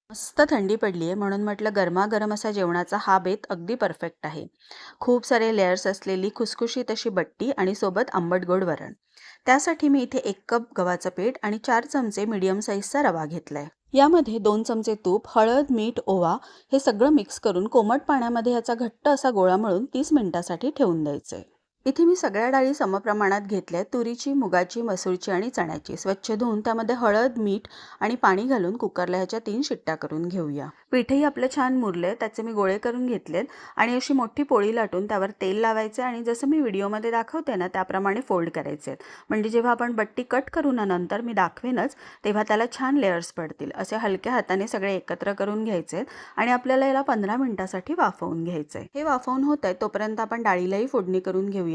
मस्त थंडी पडली आहे म्हणून म्हटलं गरमागरम असा जेवणाचा हा बेत अगदी परफेक्ट आहे. खूप सारे लेयर्स असलेली खुसखुशीत अशी बट्टी आणि सोबत आंबट गोड वरण. त्यासाठी मी इथे 1 कप गव्हाचं पीठ आणि 4 चमचे मीडियम साईजचा रवा घेतलाय. यामध्ये 2 चमचे तूप, हळद, मीठ, ओवा हे सगळं मिक्स करून कोमट पाण्यामध्ये ह्याचा घट्ट असा गोळा मळून 30 मिनिटासाठी ठेवून द्यायचे. इथे मी सगळ्या डाळी समप्रमाणात घेतल्या, तुरीची, मुगाची, मसूरची आणि चण्याची. स्वच्छ धुवून त्यामध्ये हळद, मीठ आणि पाणी घालून कुकरला ह्याच्या 3 शिट्ट्या करून घेऊया. पीठही आपलं छान मुरलंय, त्याचे मी गोळे करून घेतलेत आणि अशी मोठी पोळी लाटून त्यावर तेल लावायचे आणि जसं मी व्हिडिओमध्ये दाखवते ना त्याप्रमाणे फोल्ड करायचे. म्हणजे जेव्हा आपण बट्टी कट करू ना नंतर मी दाखवेनच, तेव्हा त्याला छान लेयर्स पडतील. असे हलक्या हाताने सगळे एकत्र करून घ्यायचे आणि आपल्याला याला 15 मिनिटासाठी वाफवून घ्यायचंय. हे वाफवून होतंय तोपर्यंत आपण डाळीलाही फोडणी करून घेऊया.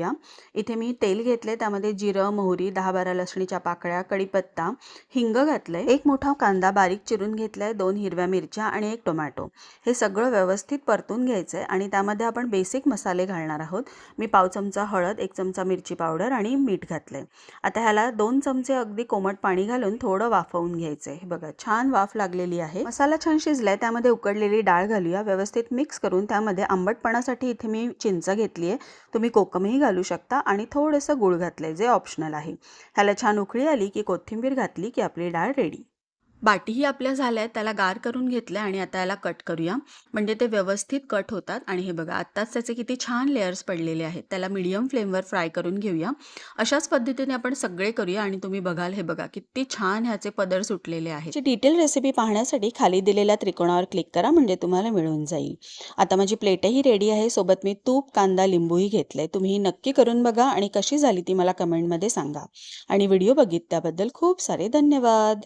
इथे मी तेल घेतले, त्यामध्ये जिरं, मोहरी, 10-12 लसणीच्या पाकळ्या, कढीपत्ता, हिंग घातलंय, 1 मोठा कांदा बारीक चिरून घेतलाय, 2 हिरव्या मिरच्या आणि 1 टोमॅटो. हे सगळं व्यवस्थित परतून घ्यायचंय आणि त्यामध्ये आपण बेसिक मसाले घालणार आहोत. मी पाव चमचा हळद, 1 चमचा मिरची पावडर आणि मीठ घातलंय. आता ह्याला 2 चमचे अगदी कोमट पाणी घालून थोडं वाफवून घ्यायचंय. हे बघा छान वाफ लागलेली आहे. मसाला छान शिजलाय, त्यामध्ये उकडलेली डाळ घालूया. व्यवस्थित मिक्स करून त्यामध्ये आंबटपणासाठी इथे मी चिंच घेतली आहे. तुम्ही कोकमही घालू शकता आणि थोडंसं गूळ घातलंय जे ऑप्शनल आहे. ह्याला छान उकळी आली की कोथिंबीर घातली की आपली डाळ रेडी. बाटीही आपल्या झाल्या, त्याला गार करून घेतल्या आणि आता याला कट करूया म्हणजे ते व्यवस्थित कट होतात. आणि हे बघा आत्ताच त्याचे किती छान लेयर्स पडलेले आहेत. त्याला मीडियम फ्लेमवर फ्राय करून घेऊया. अशाच पद्धतीने आपण सगळे करूया आणि तुम्ही बघाल हे बघा किती छान ह्याचे पदर सुटलेले आहेत. डिटेल रेसिपी पाहण्यासाठी खाली दिलेल्या त्रिकोणावर क्लिक करा म्हणजे तुम्हाला मिळून जाईल. आता माझी प्लेटही रेडी आहे. सोबत मी तूप, कांदा, लिंबूही घेतलंय. तुम्ही नक्की करून बघा आणि कशी झाली ती मला कमेंटमध्ये सांगा. आणि व्हिडिओ बघितल्याबद्दल खूप सारे धन्यवाद.